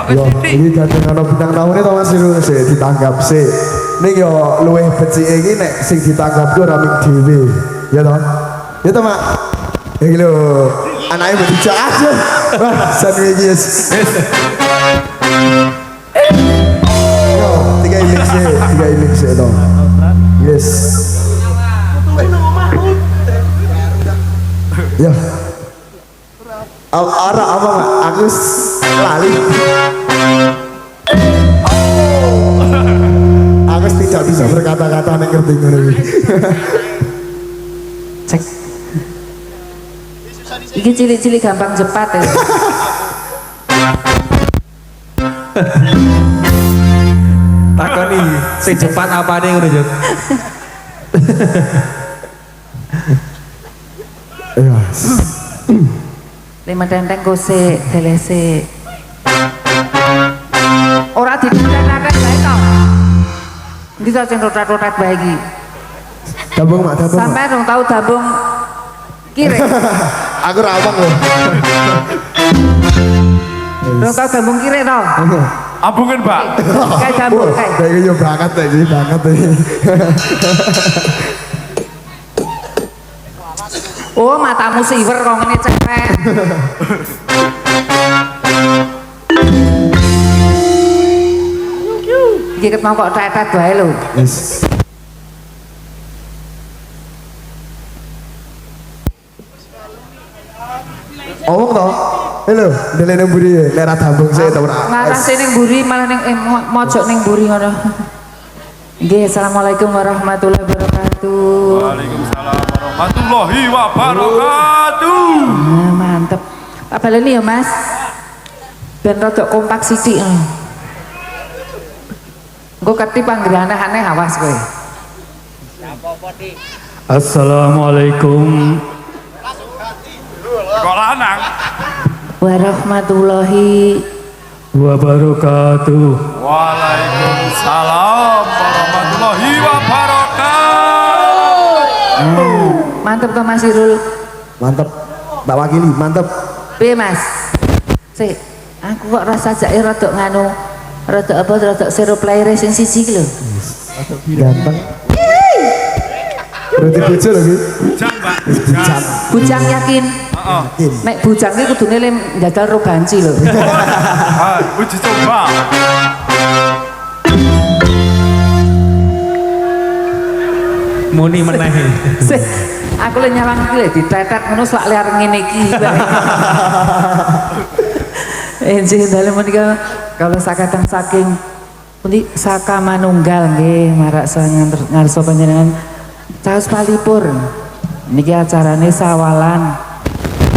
Ini dadi ana bintang tamune to Mas Irul sik ditanggap sik. Ning yo luwih becike iki nek sing ditanggap ku ora ming dhewe. Ya to? Ya to, Mak. Iki lho, anake mbok dijak aja. Wah, sanwe iki yes. Yo, tiga imik sik to. Yes. Ya. Ara apa Mak? Aku lali. Aku tidak bisa berkata-kata nek ngerti ngono iki. Cek. Iki cilik-cilik gampang cepat ya. Takoni sing cepat apane ngono yo. Ya. Lima tenteng kose delese. Ora ditenteng-tenteng bae to. Ndi to sing rotat-rotat bae iki? Dabung Mak, dabung. Sampai dong tahu dabung kiri. Aku ra apang lho. Dong tahu dabung kiri to. Ambungen, Pak. Kayak dabung kayak. Kayak yo banget iki, banget iki. Oh, matamu siwer kok ngene cepet. Iki ket mau kok tetet wae lho. Yes. Omong to? Halo, delene mburi lera tambung sik to ora. Ngarase ning mburi malah ning mojok ning mburi ngono. Nggih, assalamualaikum warahmatullahi wabarakatuh. Waalaikumsalam warahmatullahi wabarakatuh. Nah, mantep. Pak baleni ya, Mas. Ben rada kompak sithik. Engko keti panggrane aneh awas kowe. Assalamualaikum Kok lanang? Warahmatullahi wabarakatuh. Waalaikumsalam warahmatullahi wabarakatuh. Mantep to Mas Irul. Mantep. Mbak Wakili, mantep. Piye Mas? Sik, aku kok rasa jake rada nganu, rada apa rada sirup laire sing siji iki lho. Ganteng. Berarti bojo lho iki. Bujang, Pak. Bujang. Bujang yakin? Heeh. Nek bujang iki kudune le ndadal ro banci lho. Ah, uji coba. Muni meneh. Sik, aku le nyawang iki le ditetet ngono sak liar ngene iki. Enjih dalem menika kalau sakatan saking pundi saka manunggal nggih marak ngarsa panjenengan caos palipur. Niki acarane sawalan.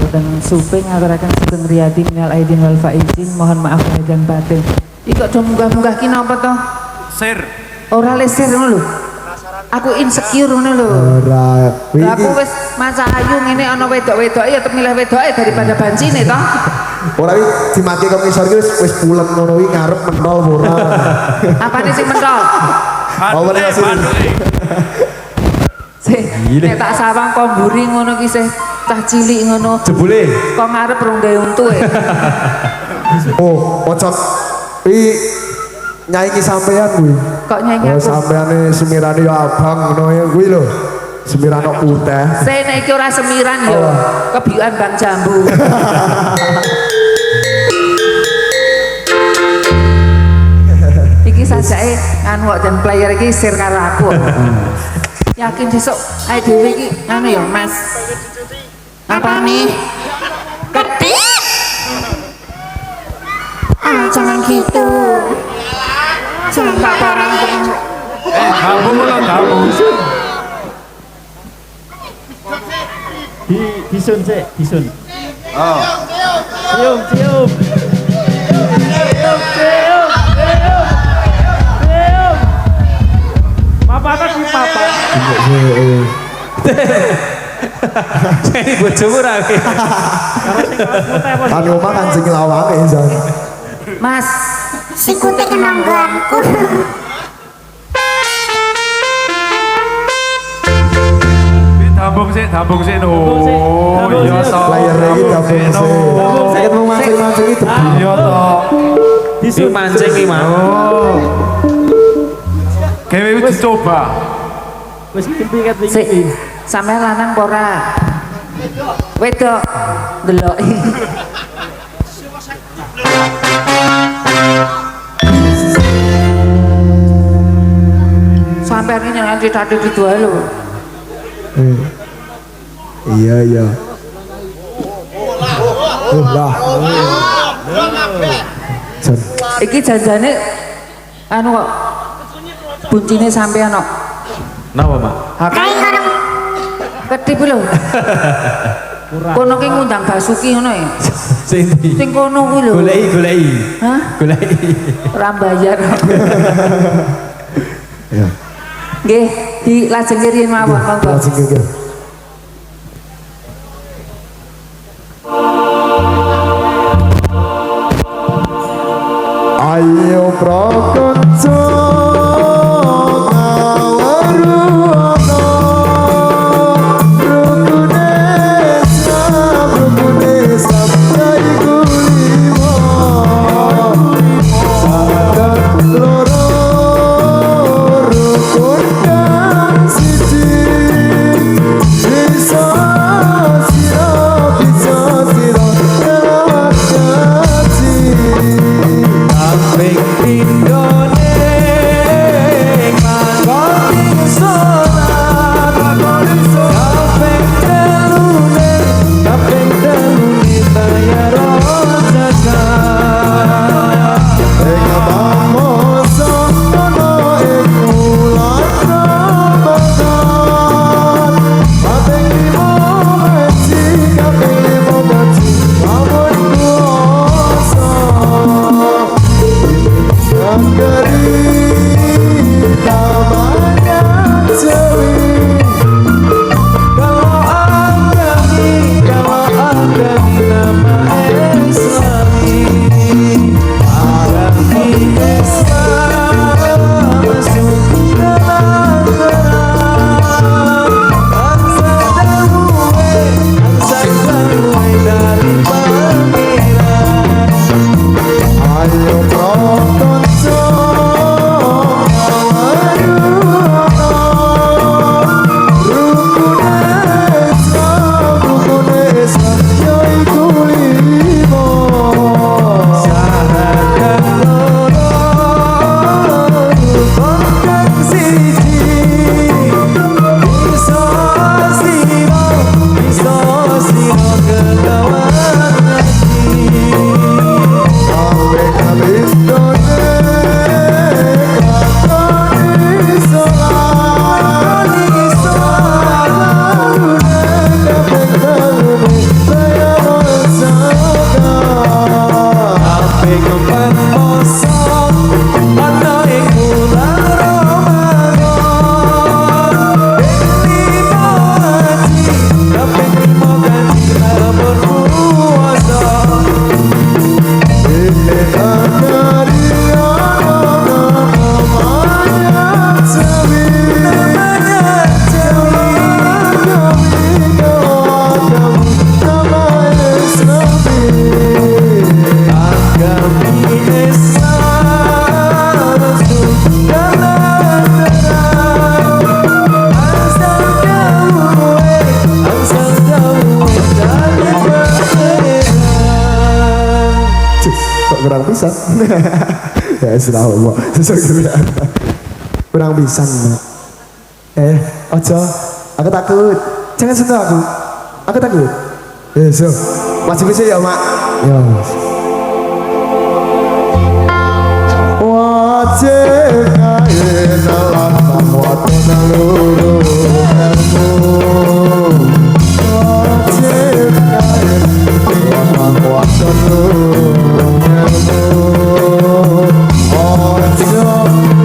Boten suping ngaturaken sugeng riyadi minal aidin wal faizin, mohon maaf lahir dan batin. Iki kok do munggah-munggah ki napa to? Sir. Ora lesir ngono lho. Aku insecure ngono lho. Ora. Lah aku wis maca ayu ngene ana wedok-wedoke ya tetep milih wedoke daripada bancine to. Ora iki dimati kok ngisor iki wis pulen ngono iki ngarep mentol ora. Apane sing mentol? Apa nih, Mas Irul? Sih, nek tak sawang kok mburi ngono ki sih cah cilik ngono. Jebule Kok ngarep rong gawe untuke. Oh, ocok. Iki nyaingi sampean kuwi. Kok nyanyi Oh, aku? sampeane semirane ya abang ngono ya kuwi lho. Semiran kok putih. Saya nek iki ora semiran ya kebiukan Bang Jambu. Iki sajake nganu kok dan player iki sir karo aku. Yakin besok ae dhewe iki nganu ya, Mas. Apa nih? Ketik. Ah, jangan gitu. Jangan tak orang. Kamu lo tahu. disun sik, disun. Oh. Cium, cium. Papa kan di papa. Jadi bojomu ra. Kan omah kan sing lawange jan. Mas, Sikute kenangganku. Tambung sih no. Tambung Iya sih. toh. Layar iki dabung sih. Saya mau mancing-mancing itu. Iya toh. Iki mancing iki, Mas. Oh. Gawe wis coba. Wis piket Sik, sampean lanang apa ora? Wedok. Deloki. Sampean ini nanti tadi gitu ae lho. Iya iya. Lah. Jan. Iki janjane anu kok buncine sampean kok. Napa, Mak? Kayak orang Ketip lho. Kono ki ngundang Basuki ngono ya. Sing ndi? Sing kono kuwi lho. Goleki. Hah? Goleki. Ora bayar. Ya. Nggih, dilajeng riyen mawon monggo. Lajeng iki. Ayo prakonco ngawaruana rukune sampai kulimo sadat loro rukun kang siji bisa sira kaji Kaping pindhone ngakoni salat kaping telune bayar zakat ing pamoso ana ing wulan Ramadan kaping limo haji kaping limo haji lamun puasa Angkari namanya Jawi kalau agami nama Islami agami Islam masuk dalam terang bangsa damai dari pangeran ayo prakonco rukune Islam yaiku limo syahadat loro rukun kang siji bisa sira kelawan ngaji sampai kabindone kakoni salat kaping kalune bayar zakat kaping empat poso ana ing bulan Ramadan ping lima haji kaping lima kaji lamun puasa ini angkari namanya Jawi namanya Jawi agami Islam masuk dalam terang asal jauh dari pangeran kok kurang pisan ya sudah Allah kurang pisan Mak. Ojo aku takut jangan sentuh aku takut so masih bisa ya Mak ya wajib kain dalam waton luru ilmu wajib kain dalam waton luru ilmu ojo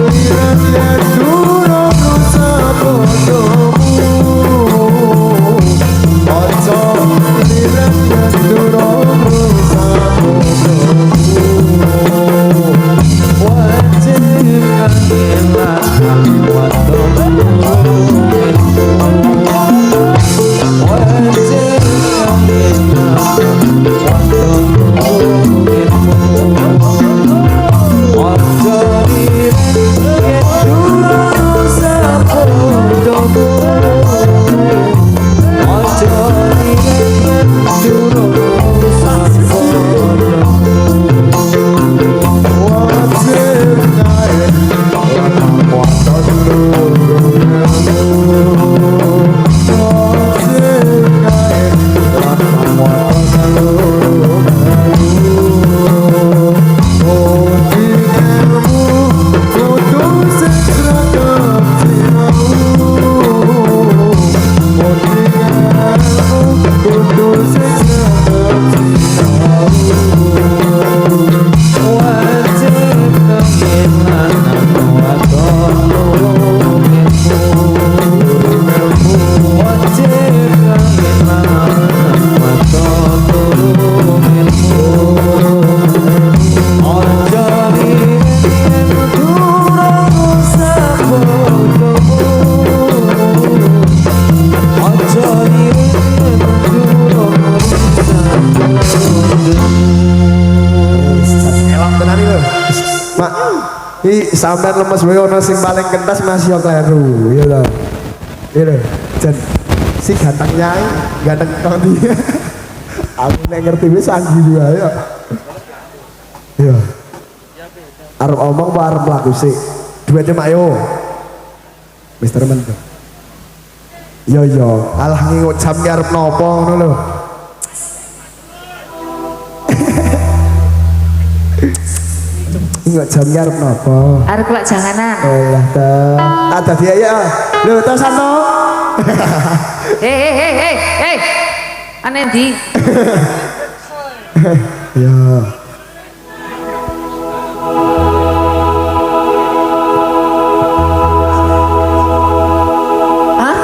lihat lihat durung sabodomu ojo lihat lihat durung sabodomu wajib kangelan wadon wajib kangelan wadon sampean lemes wae ono sing paling kentas masih yo kleru, iya lho. Iya lho. Jan si ganteng nyai, ganteng kondi. Aku nek ngerti wis anggi wae yo. Iya. Arep omong apa arep mlaku sih? Duete mak yo. Mister Mento. Yo yo, alah ngingut jam ki arep nopo ngono lho. Ngingut jam ki arep nopo? Arep kok janganan. Oh lah ta. Ada dia ya. Lho to Santo. Hei. Ane ndi? Ya. Hah?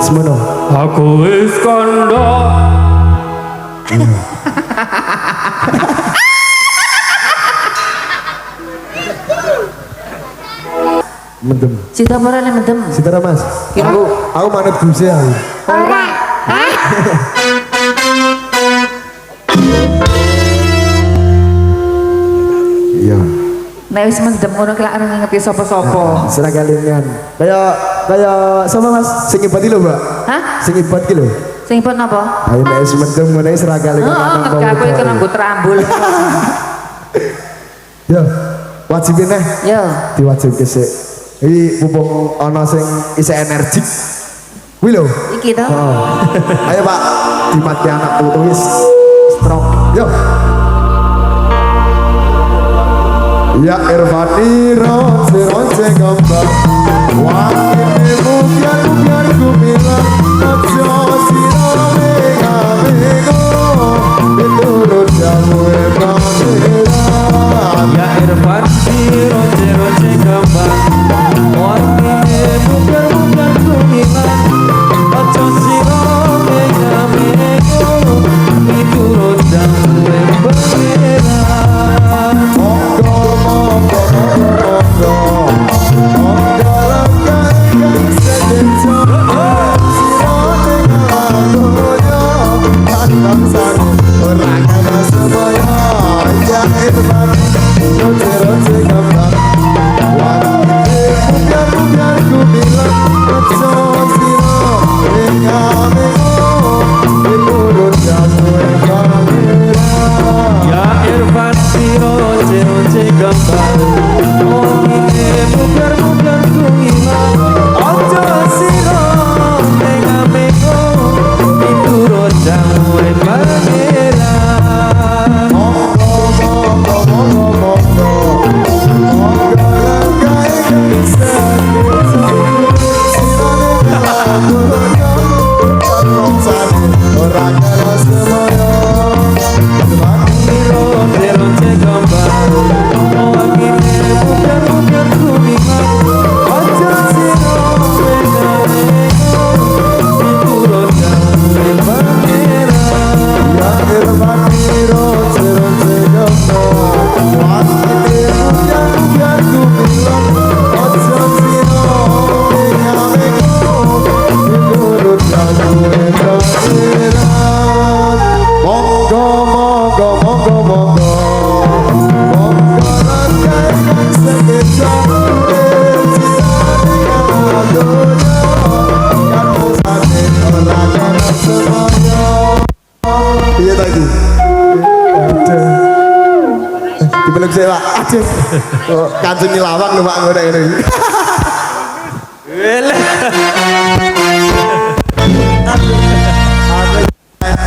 Semono. Aku wis kondo. Mendem. Cita morane mendem. Sitara Mas. Aku manut Gusti aku. Ora. Hah? Iya. Nek wis mendem ngono ki lak ora ngerti sapa-sapa. Serah kalian. Kayak sama Mas sing ibat iki lho, Mbak. Hah? Sing ibat iki lho. Sing pun napa? Ayo nek wis mendem ngene serah kalian Oh, anak ngerti aku iki nanggo trambul. Ya, wajibin neh Yo. diwajibke sik. Iki mumpung ana sing isih energik. Kuwi lho. Iki to. Oh. Ayo Pak, dimati anak putu wis strong. Yo. Ya Irfani ronce gambar. Wah, ini biar ku bilang ojo sira mega diturut jamu kamera. Ya Irfan ronce gambar. Wangi bukan kumilan. Ojo siro mega itu rodang pangeran. Ya Irfan ronce gambar. Wangi bukan kumilan. Ojo siro mega itu rodang pangeran. Ronce gambar. Wangi bukan kumilan. Ojo siro mega itu rodang pangeran. Iya tadi. Aduh. Dipeluk saya Pak. Aduh. Kok kancing lawak lho Pak ngono ngene iki.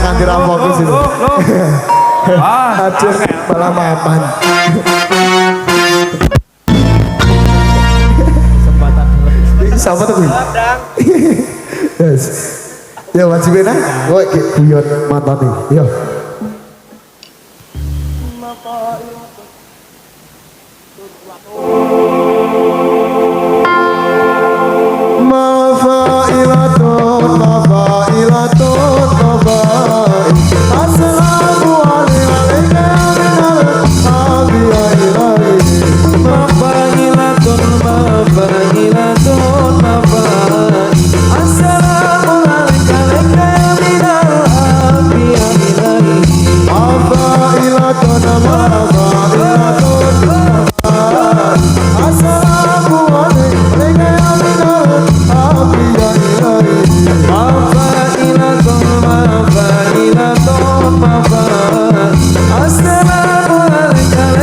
Nanti rampok sini. Aduh, malah mapan. Sama tuh. Yes. Ya wajibin ah. Kowe guyon matane. Yo. Mafailatun Assalamu alaikum Assalamualaikum mabat. Assalamualaikum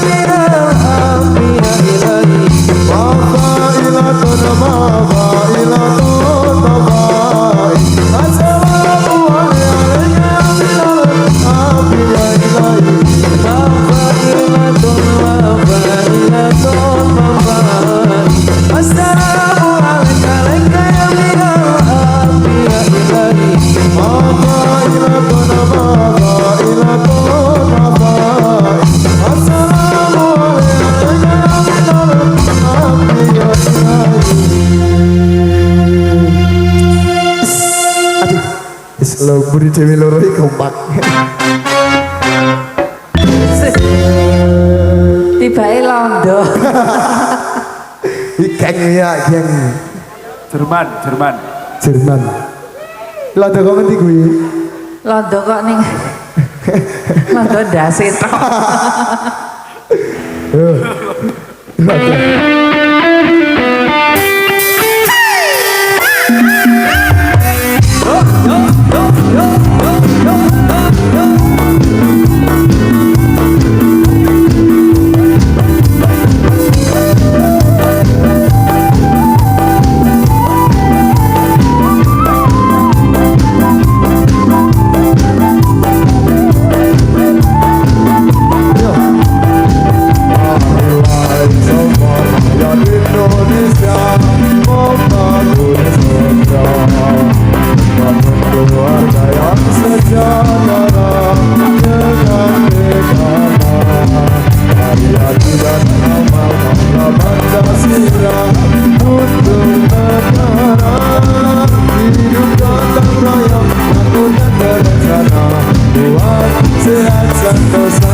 minal anbiya ilahi. Mafailatun mafailatun mafai. Assalamualaikum minal anbiya ilahi. Mafailatun mafailatun mabat. Assalamualaikum minal anbiya ilahi. Mafailatun mafailatun mafai. Assalamualaikum minal anbiya ilahi. Lo buri dewi loro iki kompak. Tibae londo. Geng ya, geng Jerman, Jerman. Jerman. Lah ada kok ngendi kuwi? Londo kok ning. Londo ndase tok. Indonesia, membangun sejahtera, membangun keluarga yang sejahtera dengan negara. Hari dan amal bangga Pancasila untuk negara. Hidup gotong royong, bangunkan berencana, buat sehat sentosa.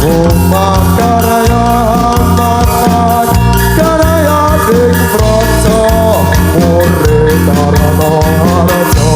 Karya makan karya ing praja urip karana raja.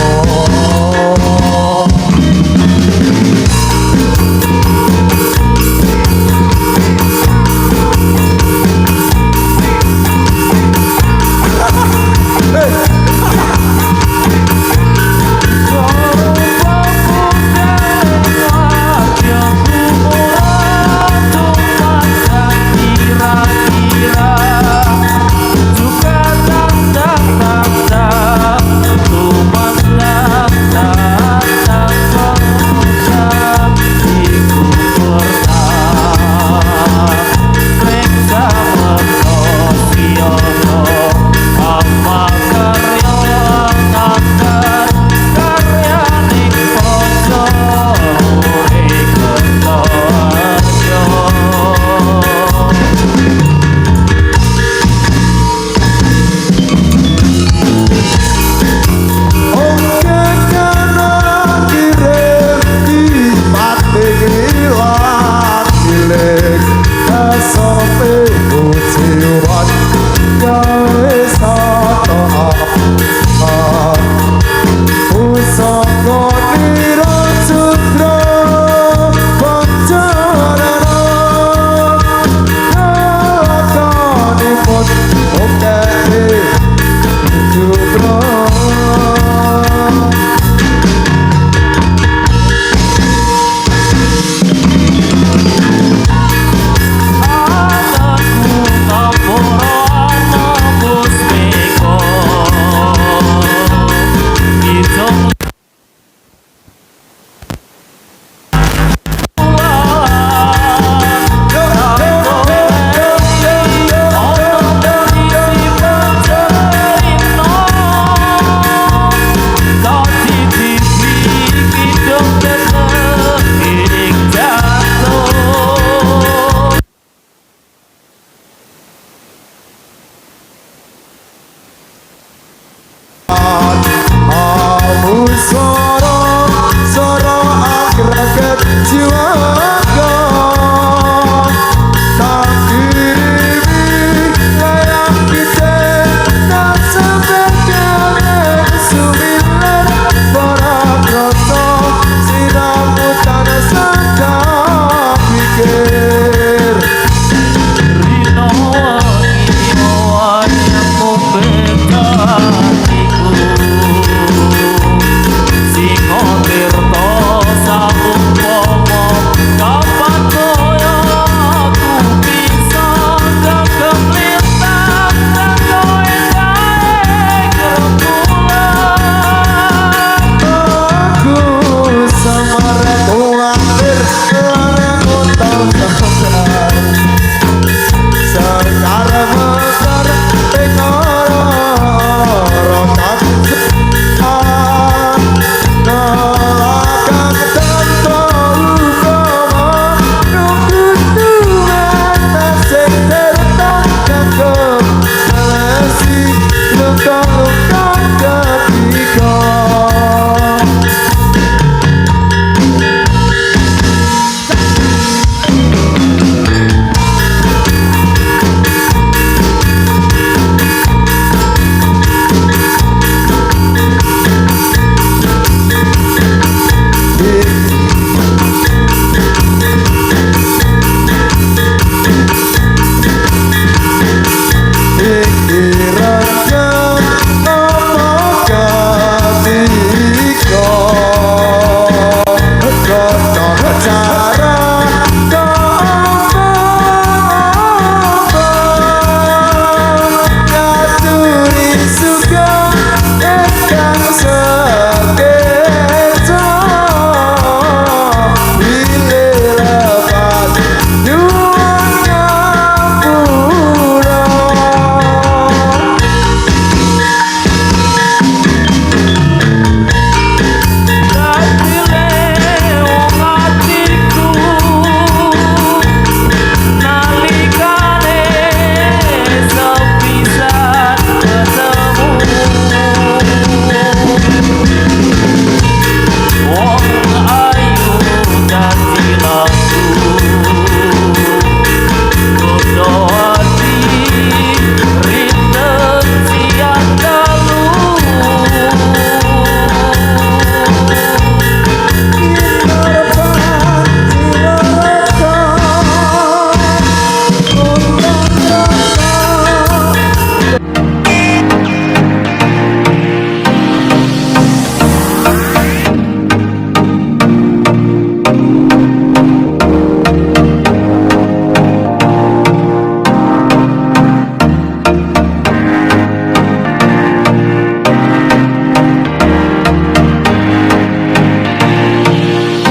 Aku sama ratu hampir